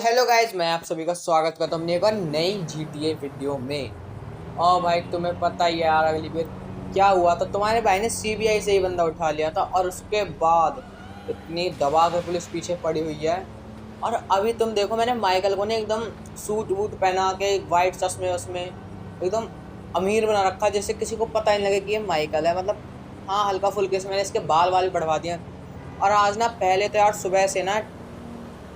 Hello guys, मैं आप सभी का स्वागत करता हूँ एक और नई GTA वीडियो में। और भाई तुम्हें पता ही है यार, अगली बार क्या हुआ था। तुम्हारे भाई ने सीबीआई से ही बंदा उठा लिया था और उसके बाद इतनी दबा कर पुलिस पीछे पड़ी हुई है। और अभी तुम देखो, मैंने माइकल को ने एकदम सूट वूट पहना के वाइट चश्मे उसमें एकदम अमीर बना रखा, जैसे किसी को पता ही नहीं लगे कि ये माइकल है। मतलब हाँ, हल्का फुल्के से मैंने इसके बाल वाल भी बढ़वा दिए। और आज ना, पहले तो यार सुबह से ना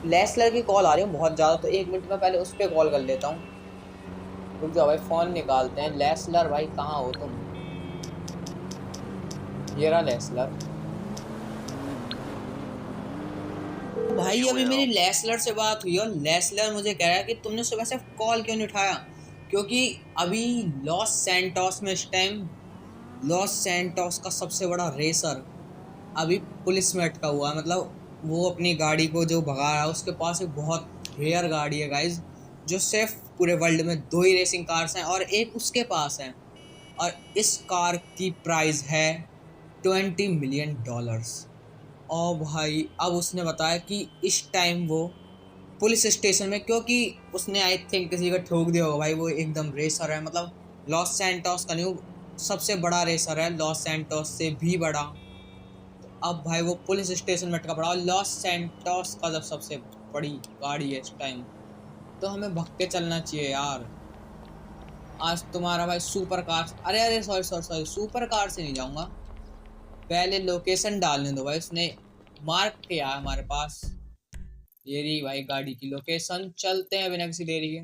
लेसलर की कॉल आ रही है बहुत ज्यादा, तो 1 मिनट में पहले उस पर कॉल कर लेता हूँ। रुक जाओ भाई, फोन निकालते हैं। लेसलर भाई, कहाँ हो तुम? ये रहा लेसलर। भाई अभी मेरी लेसलर से बात हुई और लेसलर मुझे कह रहा है कि तुमने सुबह से कॉल क्यों नहीं उठाया, क्योंकि अभी लॉस सैंटोस में इस टाइम लॉस सैंटोस का सबसे बड़ा रेसर अभी पुलिस में अटका हुआ है। मतलब वो अपनी गाड़ी को जो भगा रहा है, उसके पास एक बहुत रेयर गाड़ी है गाइज, जो सिर्फ पूरे वर्ल्ड में दो ही रेसिंग कार्स हैं और एक उसके पास है। और इस कार की प्राइस है $20 मिलियन। और भाई अब उसने बताया कि इस टाइम वो पुलिस स्टेशन में, क्योंकि उसने आई थिंक किसी को ठोक दिया होगा। भाई वो एकदम रेसर है, मतलब लॉस सैंटोस का नहीं, सबसे बड़ा रेसर है, लॉस सैंटोस से भी बड़ा। अब भाई वो पुलिस स्टेशन में अटका पड़ा, और लॉस सैंटोस का जब सबसे बड़ी गाड़ी है इस टाइम, तो हमें भग के चलना चाहिए यार। आज तुम्हारा भाई सुपर कार, अरे अरे sorry sorry sorry, super car से नहीं जाऊंगा। पहले लोकेशन डालने दो भाई, उसने मार्क किया है हमारे पास। ये रही भाई गाड़ी की लोकेशन, चलते हैं बिना किसी देरी के।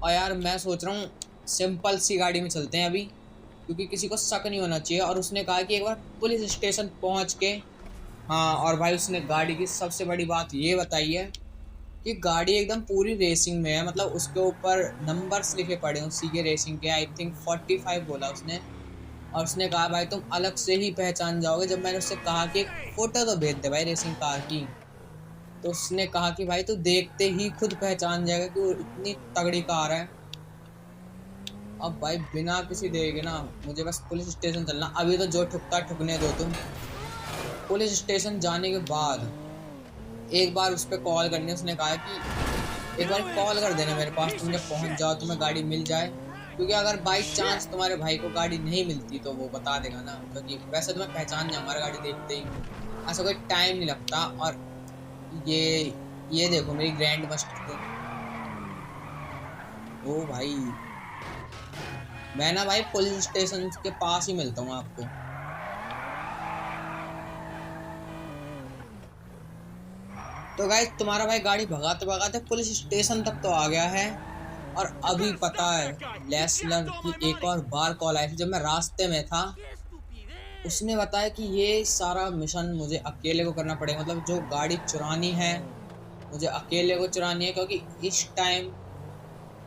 और यार मैं सोच रहा हूँ सिंपल सी गाड़ी में चलते हैं अभी, क्योंकि किसी को शक नहीं होना चाहिए। और उसने कहा कि एक बार पुलिस स्टेशन पहुंच के, हाँ। और भाई उसने गाड़ी की सबसे बड़ी बात ये बताई है कि गाड़ी एकदम पूरी रेसिंग में है, मतलब उसके ऊपर नंबर्स लिखे पड़े हैं उसी के रेसिंग के। आई थिंक 45 बोला उसने। और उसने कहा भाई तुम अलग से ही पहचान जाओगे। जब मैंने उससे कहा कि एक फोटो तो भेज दे भाई रेसिंग कार की, तो उसने कहा कि भाई तू देखते ही खुद पहचान जाएगा कि वो इतनी तगड़ी कार है। अब भाई बिना किसी देरी के ना, मुझे बस पुलिस स्टेशन चलना। अभी तो जो ठुकता ठुकने दो तुम। पुलिस स्टेशन जाने के बाद एक बार उस पर कॉल करनी है। उसने कहा कि एक बार कॉल कर देना मेरे पास, तुम जब पहुंच जाओ तुम्हें गाड़ी मिल जाए। क्योंकि अगर बाई चांस तुम्हारे भाई को गाड़ी नहीं मिलती तो वो बता देगा ना, क्योंकि वैसे तुम्हें पहचान जाए हमारी गाड़ी देखते ही, ऐसा कोई टाइम नहीं लगता। और ये देखो मेरी ग्रैंड मास्टर को। ओ भाई, मैं ना भाई पुलिस स्टेशन के पास ही मिलता हूँ आपको। तो गाइस तुम्हारा भाई गाड़ी भगाते भगाते पुलिस स्टेशन तक तो आ गया है। और अभी पता है लेसलर की एक और बार कॉल आई थी जब मैं रास्ते में था। उसने बताया कि ये सारा मिशन मुझे अकेले को करना पड़ेगा, मतलब जो गाड़ी चुरानी है मुझे अकेले को चुरानी है, क्योंकि इस टाइम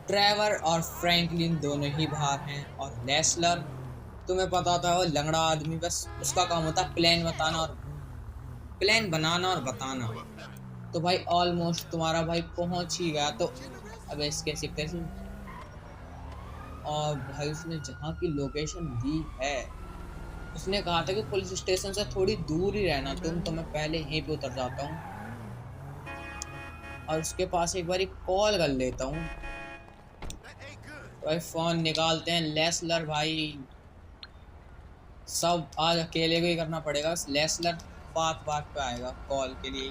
ट्रेवर और फ्रैंकलिन दोनों ही बाहर हैं। और लेसलर, तुम्हें पता था, वो लंगड़ा आदमी, बस उसका काम होता है प्लान बताना और प्लान बनाना और बताना। तो भाई ऑलमोस्ट तुम्हारा भाई पहुंच ही गया। तो अब इसके कैसे। और भाई उसने जहाँ की लोकेशन दी है, उसने कहा था कि पुलिस स्टेशन से थोड़ी दूर ही रहना तुम, तो मैं पहले यहीं पे उतर जाता हूँ और उसके पास एक बार कॉल कर लेता हूँ। तो भाई फोन निकालते हैं। लेसलर भाई, सब आज अकेले को ही करना पड़ेगा। बस लेसलर बात बात पे आएगा कॉल के लिए।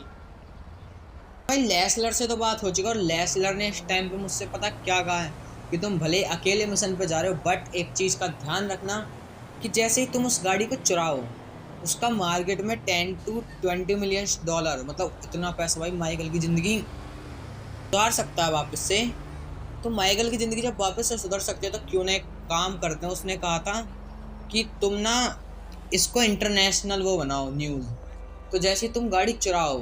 भाई लेसलर से तो बात हो चुकी है, और लेसलर ने इस टाइम पे मुझसे पता क्या कहा है कि तुम भले अकेले मिशन पे जा रहे हो, बट एक चीज का ध्यान रखना कि जैसे ही तुम उस गाड़ी को चुराओ, उसका मार्केट में $10 to $20 मिलियन, मतलब इतना पैसा भाई माइकल की जिंदगी सुधार सकता है वापस से। तो माइकल की जिंदगी जब वापस से सुधर सकती है तो क्यों ना एक काम करते हैं। उसने कहा था कि तुम ना इसको इंटरनेशनल वो बनाओ न्यूज़। तो जैसे ही तुम गाड़ी चुराओ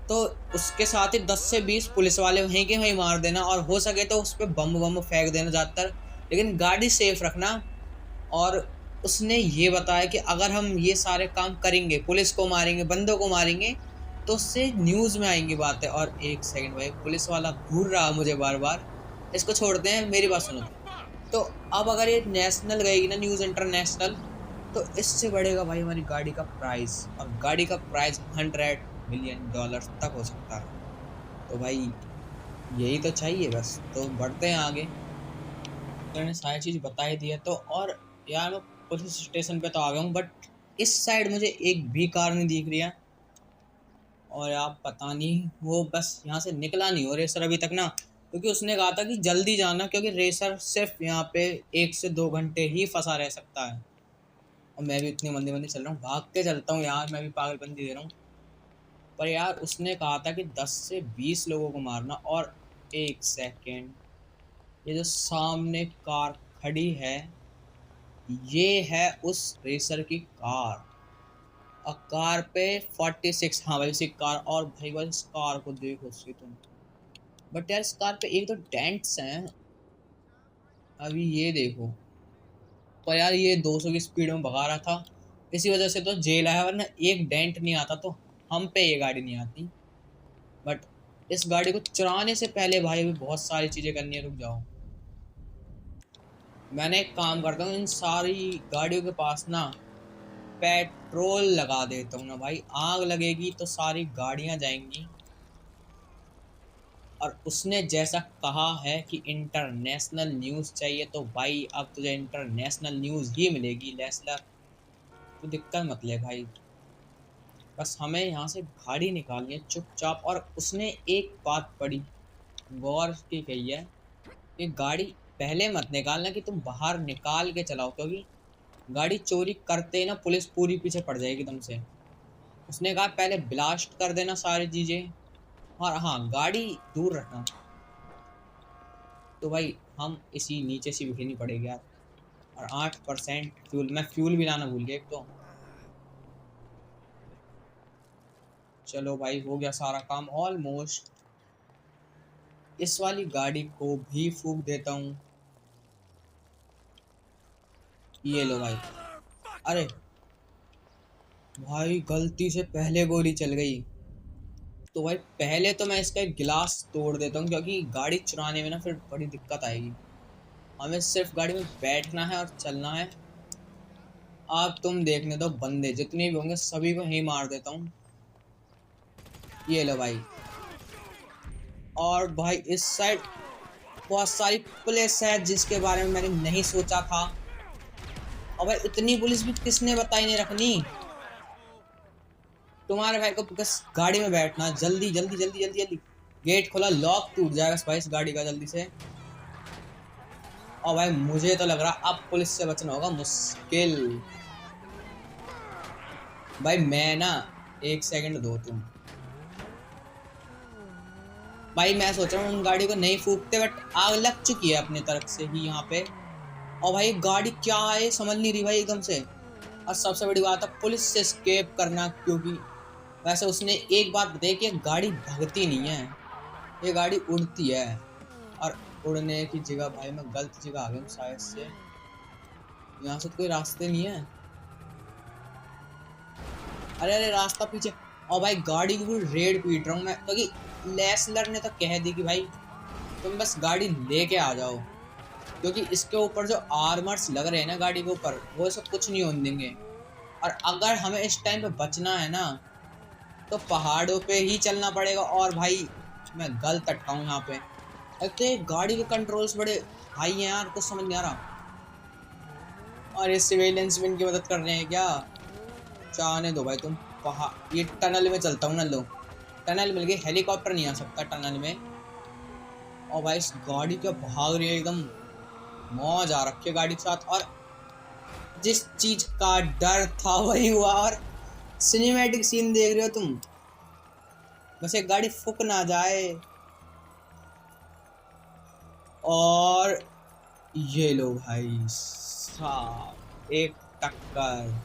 तो उसके साथ ही 10 से 20 पुलिस वाले वहीं के वहीं मार देना, और हो सके तो उस पर बम बम फेंक देना ज़्यादातर, लेकिन गाड़ी सेफ रखना। और उसने ये बताया कि अगर हम ये सारे काम करेंगे, पुलिस को मारेंगे, बंदों को मारेंगे, तो उससे न्यूज़ में आएंगी बातें। और एक सेकंड भाई, पुलिस वाला घूर रहा मुझे बार बार, इसको छोड़ते हैं, मेरी बात सुनो। तो अब अगर ये नेशनल गएगी ना, न्यूज़ इंटरनेशनल, तो इससे बढ़ेगा भाई हमारी गाड़ी का प्राइस, और गाड़ी का प्राइस $100 मिलियन तक हो सकता है। तो भाई यही तो चाहिए बस, तो बढ़ते हैं आगे। मैंने सारी चीज़ बता ही दी है तो। और यार मैं पुलिस स्टेशन पे तो आ गया हूँ, बट इस साइड मुझे एक भी कार नहीं दिख रही है। और यार पता नहीं, वो बस यहाँ से निकला नहीं हो रेसर अभी तक ना, क्योंकि उसने कहा था कि जल्दी जाना, क्योंकि रेसर सिर्फ यहाँ पे 1 से 2 घंटे ही फंसा रह सकता है। और मैं भी इतनी मंदी मंदी चल रहा हूँ, भाग के चलता हूँ यार, मैं भी पागलपंती दे रहा हूँ। पर यार उसने कहा था कि 10 से 20 लोगों को मारना। और 1 सेकेंड, ये जो सामने कार खड़ी है, ये है उस रेसर की कार। और कार पे 46, हाँ भाई उसी कार। और भाई बस इस कार को देखो उसकी तुम। बट यार इस कार पे एक तो डेंट्स हैं, अभी ये देखो। पर यार ये 200 की स्पीड में भगा रहा था, इसी वजह से तो जेल आया, वरना एक डेंट नहीं आता तो हम पे ये गाड़ी नहीं आती। बट इस गाड़ी को चुराने से पहले भाई अभी बहुत सारी चीजें करनी है, रुक जाओ। मैंने एक काम करता हूँ, इन सारी गाड़ियों के पास ना पेट्रोल लगा देता हूँ ना भाई, आग लगेगी तो सारी गाड़ियां जाएंगी। और उसने जैसा कहा है कि इंटरनेशनल न्यूज़ चाहिए, तो भाई अब तुझे इंटरनेशनल न्यूज़ ही मिलेगी लेसलर। तो दिक्कत मत ले भाई, बस हमें यहाँ से गाड़ी निकालनी है चुपचाप। और उसने एक बात बड़ी गौर की कही है कि गाड़ी पहले मत निकालना, कि तुम बाहर निकाल के चलाओ, क्योंकि गाड़ी चोरी करते ही ना पुलिस पूरी पीछे पड़ जाएगी तुमसे। उसने कहा पहले ब्लास्ट कर देना सारी चीज़ें, और हाँ गाड़ी दूर रखना। तो भाई हम इसी नीचे से बिखरनी पड़ेगी यार। और 8% फ्यूल, मैं फ्यूल भी लाना भूल गया एक तो। चलो भाई हो गया सारा काम ऑलमोस्ट। इस वाली गाड़ी को भी फूंक देता हूँ। ये लो भाई। अरे भाई गलती से पहले गोली चल गई। तो भाई पहले तो मैं इसका एक गिलास तोड़ देता हूँ, क्योंकि गाड़ी चुराने में ना फिर बड़ी दिक्कत आएगी। हमें सिर्फ गाड़ी में बैठना है और चलना है। अब तुम देखने दो, बंदे जितने भी होंगे सभी को ही मार देता हूँ। ये लो भाई। और भाई इस साइड बहुत सारी पुलिस है जिसके बारे में मैंने नहीं सोचा था। और भाई इतनी पुलिस भी किसने बताई नहीं रखनी। तुम्हारे भाई को बस गाड़ी में बैठना, जल्दी जल्दी जल्दी जल्दी जल्दी। गेट खोला, लॉक टूट जाएगा भाई इस गाड़ी का जल्दी से। और भाई मुझे तो लग रहा अब पुलिस से बचना होगा मुश्किल। भाई मैं ना, 1 सेकंड दो तुम। भाई मैं सोच रहा हूँ उन गाड़ी को नहीं फूकते, बट आग लग चुकी है अपने तरफ से ही यहाँ पे। और भाई गाड़ी क्या है समझ नहीं रही भाई एकदम से। और सबसे बड़ी बात है पुलिस से एस्केप करना, क्योंकि वैसे उसने एक बात बताई कि गाड़ी भगती नहीं है, ये गाड़ी उड़ती है। और उड़ने की जगह भाई मैं गलत जगह आ गया हूँ शायद से। यहाँ से तो कोई रास्ते नहीं है। अरे अरे रास्ता पीछे। और भाई गाड़ी की पूरी रेड पीट रहा हूँ मैं, क्योंकि लेसलर ने तो कह दी कि भाई तुम बस गाड़ी लेके आ जाओ, क्योंकि इसके ऊपर जो आर्मर्स लग रहे हैं ना गाड़ी के ऊपर, वो सब कुछ नहीं होने देंगे। और अगर हमें इस टाइम पे बचना है ना, तो पहाड़ों पे ही चलना पड़ेगा। और भाई मैं गलत अटका हूँ यहाँ पे। एक तो ये गाड़ी के कंट्रोल्स बड़े हाई हैं यार, कुछ समझ नहीं आ रहा। और ये सिविलियंस भी इनकी मदद कर रहे हैं क्या? चाहने दो भाई तुम। पहाड़, ये टनल में चलता हूँ ना, लो टनल मिल गई। हेलीकॉप्टर नहीं आ सकता टनल में। और भाई इस गाड़ी क्या भाग रही है एकदम, मौज आ रखी है गाड़ी के साथ। और जिस चीज का डर था वही हुआ। और सिनेमैटिक सीन देख रहे हो तुम, बस एक गाड़ी फुक ना जाए। और ये लो भाई साहब, एक टक्कर।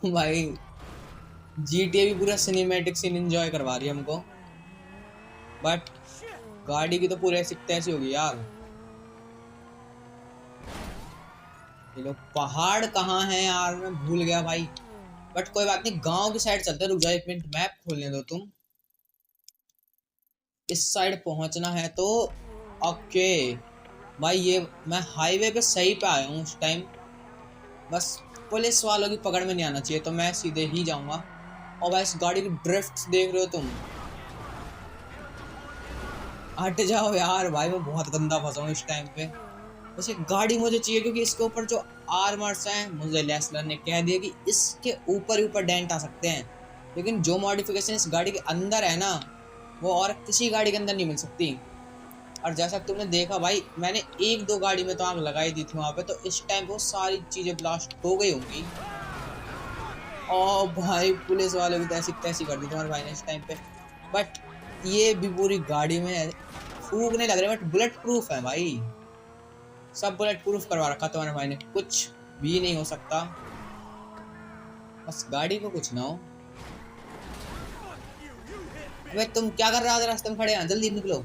भाई GTA भी पूरा सिनेमैटिक सीन एंजॉय करवा रही है हमको, बट गाड़ी की तो पूरे ऐसी तैसी होगी यार। ये लोग पहाड़ कहाँ हैं यार, मैं भूल गया भाई। बट कोई बात नहीं, गांव की साइड चलते। रुक जाओ 1 मिनट, मैप खोलने दो तुम। इस साइड पहुंचना है तो ओके। भाई ये मैं हाईवे पे सही पे आया हूँ उस टाइम। बस पुलिस वालों की पकड़ में नहीं आना चाहिए, तो मैं सीधे ही जाऊंगा। और भाई इस गाड़ी की ड्रिफ्ट देख रहे हो तुम, हट जाओ यार भाई, मैं बहुत गंदा फंसा हूँ इस टाइम पे। वैसे गाड़ी मुझे चाहिए क्योंकि इसके ऊपर जो आर्मर्स हैं, मुझे लेसलर ने कह दिया कि इसके ऊपर ही ऊपर डेंट आ सकते हैं, लेकिन जो मॉडिफिकेशन इस गाड़ी के अंदर है ना, वो और किसी गाड़ी के अंदर नहीं मिल सकती। और जैसा तुमने देखा भाई, मैंने एक दो गाड़ी में तो आग लगाई दी थी वहां पे, तो इस टाइम वो सारी चीजें ब्लास्ट हो गई होंगी। ओ भाई, पुलिस वाले को तैसी तैसी कर दी तुम्हारे भाई ने इस टाइम पे। बट ये भी पूरी गाड़ी में फूक नहीं लग रहे, बट बुलेट प्रूफ है भाई। सब बुलेट प्रूफ करवा रखा तुम्हारे भाई ने, कुछ भी नहीं हो सकता, बस गाड़ी को कुछ ना हो। अबे तुम क्या कर रहे हो, रास्ते में खड़े हैं, जल्दी निकलो।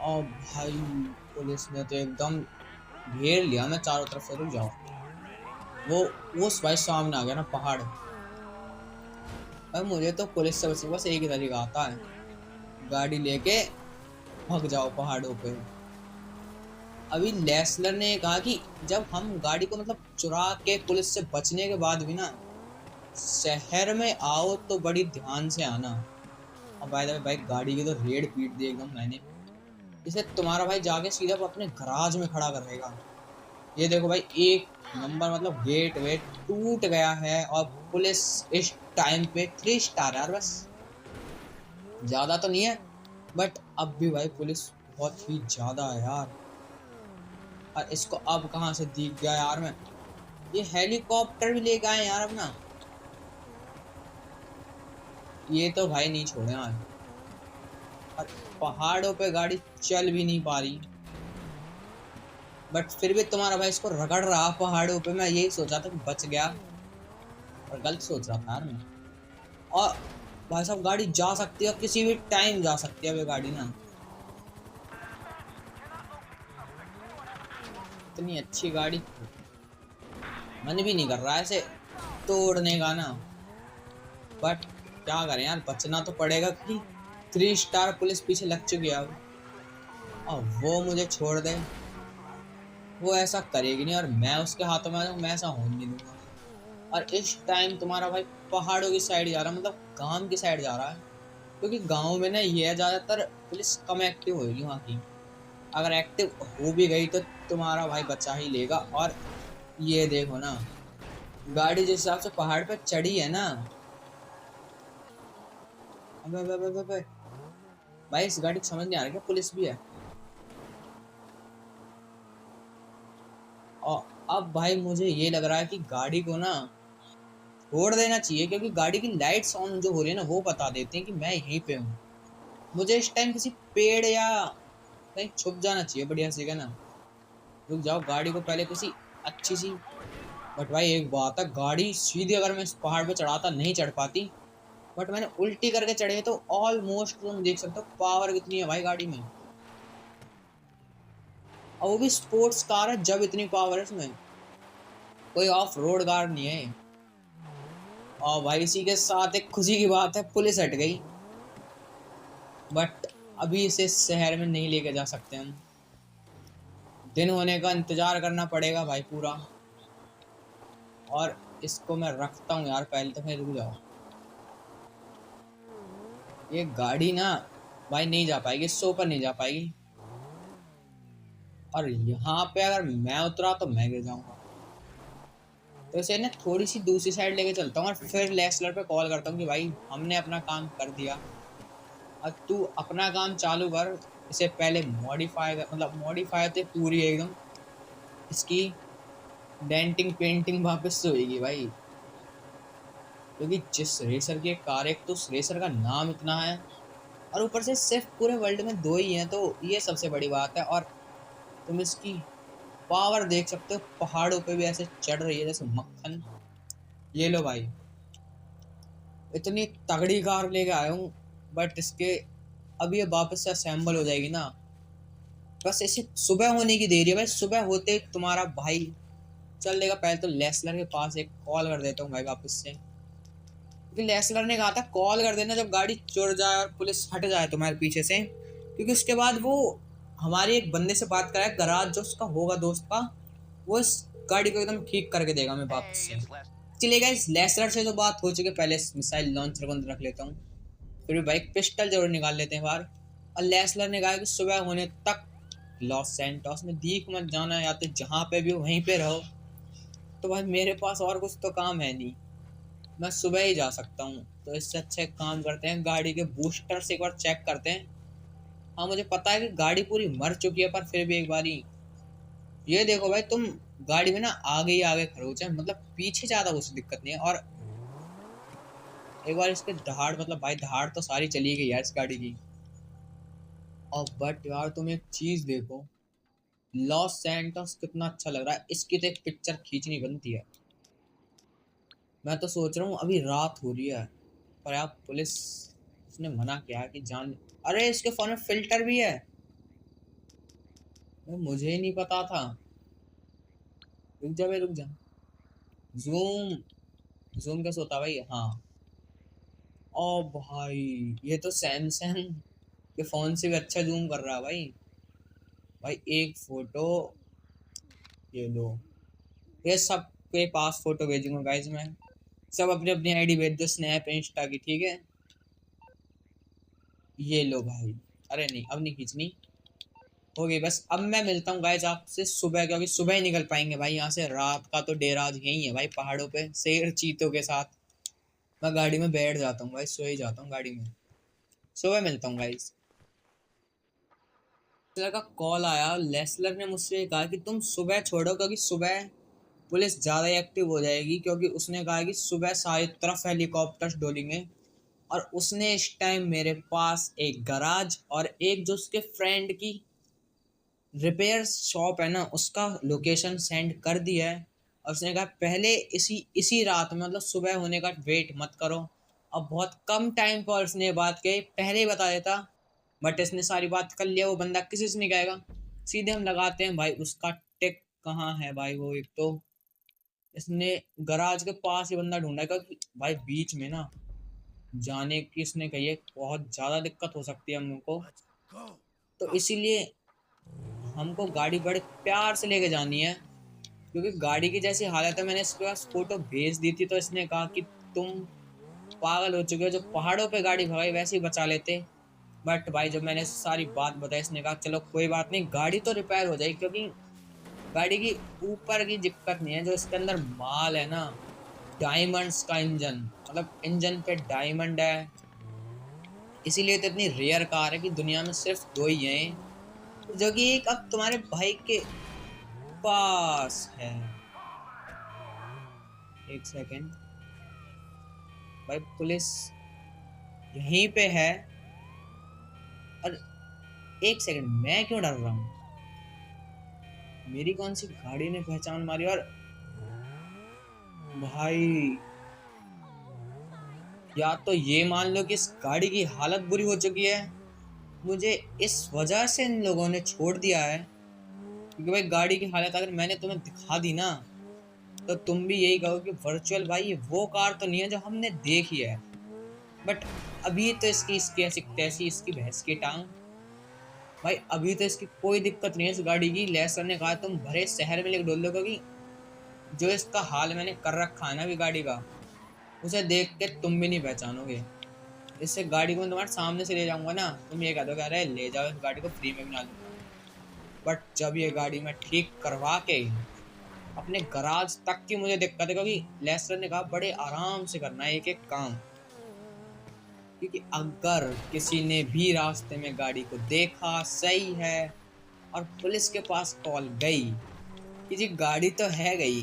ओ भाई, पुलिस ने तो एकदम घेर लिया, मैं चारों तरफ से, रुक जाओ। वो भाई सामने आ गया ना पहाड़। अब मुझे तो पुलिस से बस एक ही तरीका आता है, गाड़ी लेके भाग जाओ पहाड़ों पे। अभी लेसलर ने कहा कि जब हम गाड़ी को मतलब चुरा के पुलिस से बचने के बाद भी ना शहर में आओ तो बड़ी ध्यान से आना। अब भाई भाई गाड़ी की तो रेड पीट दी एकदम मैंने। इसे तुम्हारा भाई जाके सीधा अपने गराज में खड़ा कर देगा। ये देखो भाई, एक नंबर, मतलब गेट वेट टूट गया है। और पुलिस इस टाइम पे 3 स्टार यार, बस ज्यादा तो नहीं है, बट अब भी भाई पुलिस बहुत ही ज्यादा है यार। और इसको अब कहाँ से दिख गया यार मैं, ये हेलीकॉप्टर भी लेके आए यार अपना। ये तो भाई नहीं छोड़े यार। और पहाड़ों पे गाड़ी चल भी नहीं पा रही, बट फिर भी तुम्हारा भाई इसको रगड़ रहा पहाड़ों पे। मैं यही सोचा था कि बच गया, और गलत सोच रहा था यार मैं। और भाई साहब गाड़ी जा सकती है, किसी भी टाइम जा सकती है वो गाड़ी ना। इतनी अच्छी गाड़ी, मन भी नहीं कर रहा है ऐसे तोड़ने का ना, बट क्या करें यार, बचना तो पड़ेगा कि 3 स्टार पुलिस पीछे लग चुकी है अब। और वो मुझे छोड़ दे, वो ऐसा करेगी नहीं, और मैं उसके हाथों में मैं ऐसा होने नहीं दूंगा। और इस टाइम तुम्हारा भाई पहाड़ों की साइड जा रहा है, मतलब गांव की साइड जा रहा है, क्योंकि गांव में ना ये ज्यादातर पुलिस कम एक्टिव होगी वहाँ की। अगर एक्टिव हो भी गई तो तुम्हारा भाई बचा ही लेगा। और ये देखो ना, गाड़ी जिस हिसाब से पहाड़ पे चढ़ी है ना, अबे अबे अबे अबे, भाई इस गाड़ी को समझ नहीं आ रहा क्या पुलिस भी है। और अब भाई मुझे ये लग रहा है कि गाड़ी को ना छोड़ देना चाहिए, क्योंकि गाड़ी की लाइट्स ऑन जो हो रही है ना, वो बता देते हैं कि मैं यहीं पे हूँ। मुझे इस टाइम किसी पेड़ या कहीं छुप जाना चाहिए बढ़िया से, क्या ना। रुक जाओ, गाड़ी को पहले किसी अच्छी सी, बट भाई एक बात है, गाड़ी सीधी अगर मैं इस पहाड़ पे चढ़ाता नहीं चढ़ पाती, बट मैंने उल्टी करके चढ़े तो ऑलमोस्ट तुम देख सकते हो पावर कितनी है भाई गाड़ी में। और वो भी स्पोर्ट्स कार है, जब इतनी पावर है इसमें, कोई ऑफ रोड कार नहीं है। और भाई इसी के साथ एक खुशी की बात है, पुलिस हट गई, बट अभी इसे शहर में नहीं लेके जा सकते हम, दिन होने का इंतजार करना पड़ेगा भाई पूरा। और इसको मैं रखता हूँ यार, पहले तो फिर रुक जाओ। ये गाड़ी ना भाई नहीं जा पाएगी, इससे ऊपर नहीं जा पाएगी, और यहाँ पे अगर मैं उतरा तो मैं गिर जाऊंगा। तो इसे ना थोड़ी सी दूसरी साइड लेके चलता हूँ, और फिर लेसलर पे कॉल करता हूँ कि भाई हमने अपना काम कर दिया, अब तू अपना काम चालू कर। इसे पहले मॉडिफाई, मतलब मॉडिफाई तो पूरी एकदम इसकी डेंटिंग पेंटिंग वापस से होगी भाई, क्योंकि जिस रेसर की कार, एक तो उस रेसर का नाम इतना है, और ऊपर से सिर्फ पूरे वर्ल्ड में 2 ही हैं, तो ये सबसे बड़ी बात है। और तुम इसकी पावर देख सकते हो, पहाड़ों पे भी ऐसे चढ़ रही है जैसे मक्खन। ये लो भाई, इतनी तगड़ी कार लेके आया हूँ, बट इसके अब ये वापस से असेंबल हो जाएगी ना, बस इसे सुबह होने की देरी है भाई। सुबह होते तुम्हारा भाई चल देगा। पहले तो लेसलर के पास एक कॉल कर देता हूँ भाई वापस से, क्योंकि लेसलर ने कहा था कॉल कर देना जब गाड़ी चुर जाए और पुलिस हट जाए तुम्हारे पीछे से, क्योंकि उसके बाद वो हमारे एक बंदे से बात कराए, गराज जो उसका होगा दोस्त का, वो इस गाड़ी को एकदम ठीक करके देगा मैं वापस से। चलेगा, इस लेसलर से तो बात हो चुकी है, पहले मिसाइल लॉन्चर को अंदर रख लेता हूँ, फिर भी भाई पिस्टल जरूर निकाल लेते हैं बाहर। और लेसलर ने कहा कि सुबह होने तक लॉस सैंटोस में दीख मत जाना, या तो जहाँ पे भी हो वहीं पे रहो। तो भाई मेरे पास और कुछ तो काम है नहीं, मैं सुबह ही जा सकता हूँ। तो इससे अच्छा एक काम करते हैं, गाड़ी के बूस्टर से एक बार चेक करते हैं। हाँ मुझे पता है कि गाड़ी पूरी मर चुकी है, पर फिर भी एक बारी ये देखो भाई, तुम गाड़ी में ना आगे ही आगे खड़े हो जाए, मतलब पीछे ज्यादा कुछ दिक्कत नहीं है। और एक बार इसके दहाड़, मतलब भाई दहाड़ तो सारी चली गई यार इस गाड़ी की। और बट यार तुम एक चीज देखो, लॉस सैंटोस कितना अच्छा लग रहा है, इसकी तो एक पिक्चर खींचनी बनती है। मैं तो सोच रहा हूँ, अभी रात हो रही है पर यार पुलिस, उसने मना किया है कि जान, अरे इसके फोन में फिल्टर भी है, मुझे ही नहीं पता था। रुक जा भाई रुक जा, जूम, जूम कैसे होता है भाई? हाँ। ओ भाई, ये तो सैमसंग के फोन से भी अच्छा जूम कर रहा है भाई। भाई एक फोटो, ये लो, ये सब के पास फोटो भेजूंगा गाइज मैं, सब अपनी अपनी आईडी भेज दो, स्नैप इंस्टा की, ठीक है? ये लो भाई। अरे नहीं अब नहीं खींचनी, हो गई बस। अब मैं मिलता हूँ गाइज आपसे सुबह, क्योंकि सुबह ही निकल पाएंगे भाई यहाँ से, रात का तो डेरा आज यही है भाई, पहाड़ों पे शेर चीतों के साथ। मैं गाड़ी में बैठ जाता हूँ भाई, सो ही जाता हूँ गाड़ी में। सुबह मिलता हूँ गाइज। लेसलर का कॉल आया, लेसलर ने मुझसे कहा कि तुम सुबह छोड़ो, क्योंकि सुबह पुलिस ज़्यादा एक्टिव हो जाएगी, क्योंकि उसने कहा कि सुबह सारी तरफ हेलीकॉप्टर्स डोलेंगे। और उसने इस टाइम मेरे पास एक गराज और एक जो उसके फ्रेंड की रिपेयर शॉप है ना, उसका लोकेशन सेंड कर दिया है। और उसने कहा पहले इसी इसी रात में, मतलब सुबह होने का वेट मत करो। अब बहुत कम टाइम पर उसने बात कही, पहले ही बता देता, बट इसने सारी बात कर लिया। वो बंदा किसी से नहीं कहेगा, सीधे हम लगाते हैं भाई उसका टिक। कहाँ है भाई वो? एक तो इसने गराज के पास ही बंदा ढूंढा है, क्योंकि भाई बीच में ना जाने की इसने कही है, बहुत ज़्यादा दिक्कत हो सकती है हम लोग को। तो इसीलिए हमको गाड़ी बड़े प्यार से लेके जानी है, क्योंकि गाड़ी की जैसी हालत है। मैंने इसके पास फोटो भेज दी थी, तो इसने कहा कि तुम पागल हो चुके हो, जो पहाड़ों पे गाड़ी भगाई वैसे ही बचा लेते। बट भाई जब मैंने सारी बात बताई, इसने कहा चलो कोई बात नहीं, गाड़ी तो रिपेयर हो जाएगी, क्योंकि गाड़ी की ऊपर की दिक्कत नहीं है, जो इसके अंदर माल है ना, डायमंड्स का इंजन, मतलब इंजन पे डायमंड है। इसीलिए तो इतनी रेयर कार है कि दुनिया में सिर्फ दो ही हैं, जो कि एक अब तुम्हारे भाई के पास है। एक सेकेंड भाई, पुलिस यहीं पे है। और एक सेकंड, मैं क्यों डर रहा हूँ? मेरी कौन सी गाड़ी ने पहचान मारी? और भाई या तो ये मान लो कि इस गाड़ी की हालत बुरी हो चुकी है, मुझे इस वजह से इन लोगों ने छोड़ दिया है। क्योंकि भाई गाड़ी की हालत अगर मैंने तुम्हें दिखा दी ना, तो तुम भी यही कहो कि वर्चुअल भाई ये वो कार तो नहीं है जो हमने देखी है। बट अभी तो इसकी इसकी ऐसी तैसी इसकी भैंस की टांग। भाई अभी तो इसकी कोई दिक्कत नहीं है इस गाड़ी की। लेसर ने कहा तुम भरे शहर में लेकर डोल लो, क्योंकि जो इसका हाल मैंने कर रखा है ना अभी गाड़ी का, उसे देख के तुम भी नहीं पहचानोगे। इससे गाड़ी को मैं तुम्हारे सामने से ले जाऊंगा ना, तुम ये कह दो अरे ले जाओ इस गाड़ी को, फ्री में बना लूंगा। बट जब ये गाड़ी मैं ठीक करवा के अपने गराज तक की मुझे दिक्कत है, क्योंकि लेसर ने कहा बड़े आराम से करना है एक एक काम। क्योंकि अगर किसी ने भी रास्ते में गाड़ी को देखा, सही है, और पुलिस के पास कॉल गई कि जी गाड़ी तो है गई,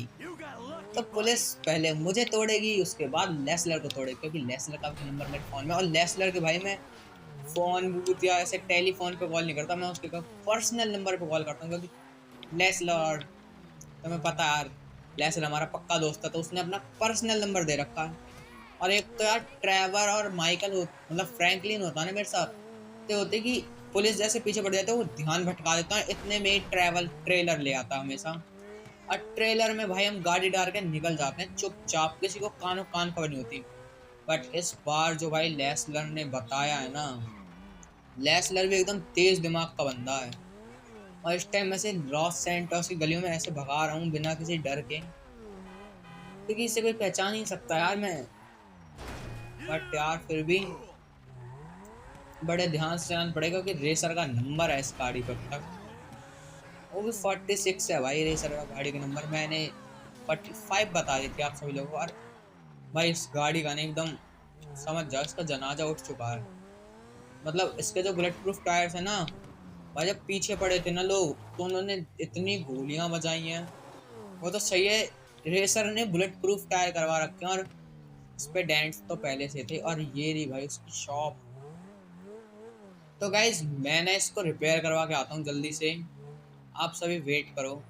तो पुलिस पहले मुझे तोड़ेगी, उसके बाद लेसलर को तोड़ेगी, क्योंकि लेसलर का भी नंबर मेरे फोन में। और लेसलर के भाई मैं फोन बूथ या ऐसे टेलीफोन पे कॉल नहीं करता, मैं उसके पर्सनल नंबर पे कॉल करता हूँ। क्योंकि लेसलर, तुम्हें पता है यार, लेसलर हमारा पक्का दोस्त है, तो उसने अपना पर्सनल नंबर दे रखा है। और एक तो यार ट्रेवर और माइकल मतलब फ्रैंकलिन होता है ना मेरे साथ, तो होते कि पुलिस जैसे पीछे पड़ जाते हैं, वो ध्यान भटका देता है, इतने में ही ट्रैवल ट्रेलर ले आता है हमेशा। और ट्रेलर में भाई हम गाड़ी डाल के निकल जाते हैं चुपचाप, किसी को कानो कान खबर नहीं होती। बट इस बार जो भाई लेसलर ने बताया है ना, लेसलर भी एकदम तेज दिमाग का बंदा है। और इस टाइम मैं से लॉस सैंटोस की गलियों में ऐसे भगा रहा हूँ बिना किसी डर के, क्योंकि इसे कोई पहचान नहीं सकता यार मैं। बट यार फिर भी बड़े ध्यान से चलाना पड़ेगा क्योंकि रेसर का नंबर है इस गाड़ी पे अब तक। वो भी 46 है भाई रेसर का गाड़ी का नंबर। मैंने 45 बता दी थी आप सभी लोगों को। और भाई इस गाड़ी का नहीं एकदम समझ जाओ इसका जनाजा उठ चुका है। मतलब इसके जो बुलेट प्रूफ टायर्स है ना भाई, जब पीछे पड़े थे ना लोग तो उन्होंने इतनी गोलियां बजाई हैं। वो तो सही है, रेसर ने बुलेट प्रूफ टायर करवा रखे हैं और इस पे डेंट्स तो पहले से थे। और ये रही भाई उसकी शॉप। तो गाइज मैंने इसको रिपेयर करवा के आता हूँ जल्दी से, आप सभी वेट करो।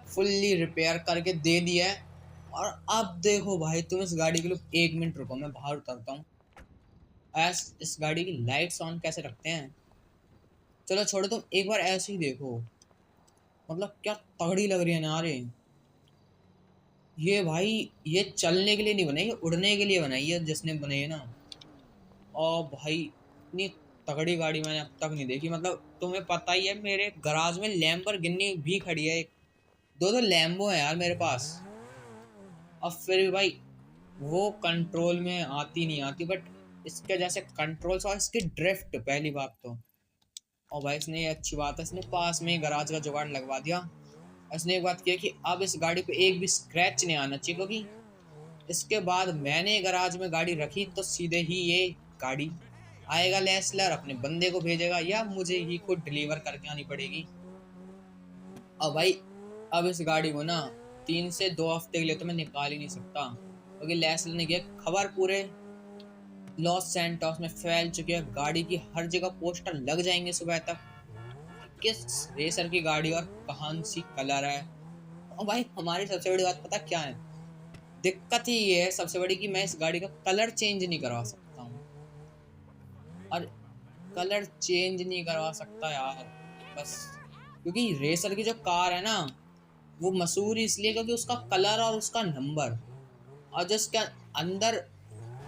फुल्ली रिपेयर करके दे दिया है। और अब देखो भाई तुम इस गाड़ी के लिए 1 मिनट रुको, मैं बाहर उतरता हूँ। इस गाड़ी की लाइट्स ऑन कैसे रखते हैं, चलो छोड़ो, तुम एक बार ऐसे ही देखो। मतलब क्या तगड़ी लग रही है ना रे ये भाई। ये चलने के लिए नहीं बनाई, ये उड़ने के लिए बनाई है जिसने बनाई है ना। और भाई इतनी तगड़ी गाड़ी मैंने अब तक नहीं देखी। मतलब तुम्हें पता ही है मेरे गराज में लैम्बोर्गिनी भी खड़ी है। दो दो लैम्बो है यार मेरे पास। और फिर भी भाई वो कंट्रोल में आती नहीं आती, बट इसके जैसे कंट्रोल्स और इसकी ड्रिफ्ट पहली बात तो। और भाई इसने ये अच्छी बात है, इसने पास में ही गराज का जुगाड़ लगवा दिया। इसने एक बात की है कि अब इस गाड़ी पे एक भी स्क्रैच नहीं आना चाहिए, क्योंकि इसके बाद मैंने गराज में गाड़ी रखी तो सीधे ही ये गाड़ी आएगा लेसलर अपने बंदे को भेजेगा या मुझे ही खुद डिलीवर करके आनी पड़ेगी। अब भाई अब इस गाड़ी को ना 3 से 2 हफ्ते के लिए तो मैं निकाल ही नहीं सकता, क्योंकि लेसलर ने किया खबर पूरे लॉस सैंटोस में फैल चुकी है। गाड़ी की हर जगह पोस्टर लग जाएंगे सुबह तक, किस रेसर की गाड़ी और कौन सी कलर है। और भाई हमारी सबसे बड़ी बात पता क्या है, दिक्कत ही ये है सबसे बड़ी कि मैं इस गाड़ी का कलर चेंज नहीं करवा सकता हूँ। और कलर चेंज नहीं करवा सकता यार बस, क्योंकि रेसर की जो कार है ना वो मशहूर इसलिए क्योंकि उसका कलर और उसका नंबर। और जो इसके अंदर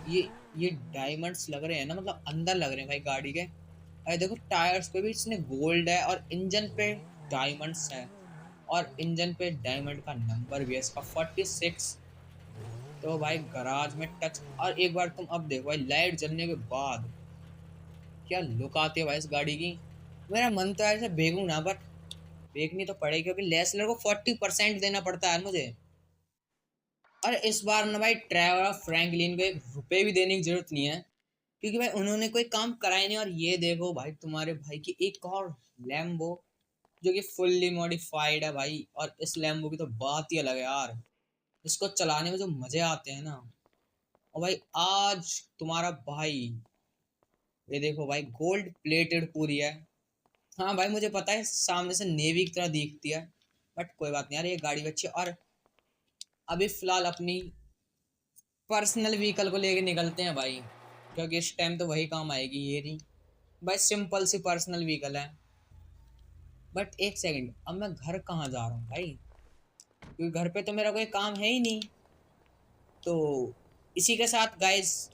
ये ये डायमंड्स लग रहे हैं ना, मतलब अंदर लग रहे हैं भाई गाड़ी के। अरे देखो टायर्स पे भी इसने गोल्ड है और इंजन पे डायमंड्स है। और इंजन पे डायमंड का नंबर भी है इसका 46। तो भाई गराज में टच। और एक बार तुम अब देखो भाई लाइट जलने के बाद क्या लुक आती है भाई इस गाड़ी की। मेरा मन तो है ऐसे भेगू ना, बट भेगनी तो पड़ेगी क्योंकि लेसलर को 40% देना पड़ता है मुझे। और इस बार ना भाई ट्रेवर और फ्रैंकलिन को 1 रुपए भी देने की जरूरत नहीं है, क्योंकि भाई उन्होंने कोई काम करा ही नहीं। और ये देखो भाई तुम्हारे भाई की एक और लैम्बो जो कि फुल्ली मॉडिफाइड है भाई। और इस लैम्बो की तो बात ही अलग है यार, इसको चलाने में जो मजे आते हैं ना। और भाई आज तुम्हारा भाई ये देखो भाई गोल्ड प्लेटेड पूरी है। हाँ भाई मुझे पता है सामने से नेवी की तरह दिखती है, बट कोई बात नहीं यार, ये गाड़ी भी अच्छी है। और अभी फिलहाल अपनी पर्सनल व्हीकल को लेके निकलते हैं भाई, क्योंकि इस टाइम तो वही काम आएगी। ये नहीं भाई सिंपल सी पर्सनल व्हीकल है। बट एक सेकंड, अब मैं घर कहाँ जा रहा हूँ भाई, क्योंकि घर पे तो मेरा कोई काम है ही नहीं। तो इसी के साथ गाइस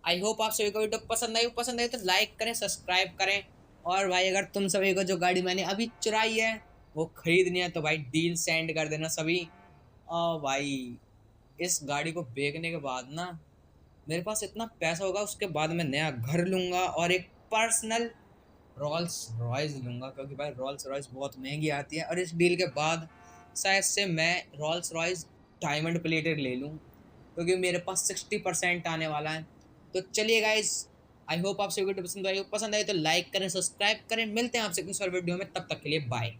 आई होप आप सभी को वीडियो पसंद आई तो लाइक करें, सब्सक्राइब करें। और भाई अगर तुम सभी को जो गाड़ी मैंने अभी चुराई है वो खरीदनी है तो भाई डील सेंड कर देना सभी। और भाई इस गाड़ी को बेचने के बाद ना मेरे पास इतना पैसा होगा, उसके बाद मैं नया घर लूंगा और एक पर्सनल रोल्स रॉयस लूंगा, क्योंकि भाई रोल्स रॉयस बहुत महंगी आती है। और इस डील के बाद शायद से मैं रोल्स रॉयस डायमंड प्लेटेड ले लूँ, क्योंकि मेरे पास 60% आने वाला है। तो चलिए गाइज आई होप आपसे वीडियो पसंद आई तो लाइक करें, सब्सक्राइब करें। मिलते हैं आपसे किसी और वीडियो में, तब तक के लिए बाय।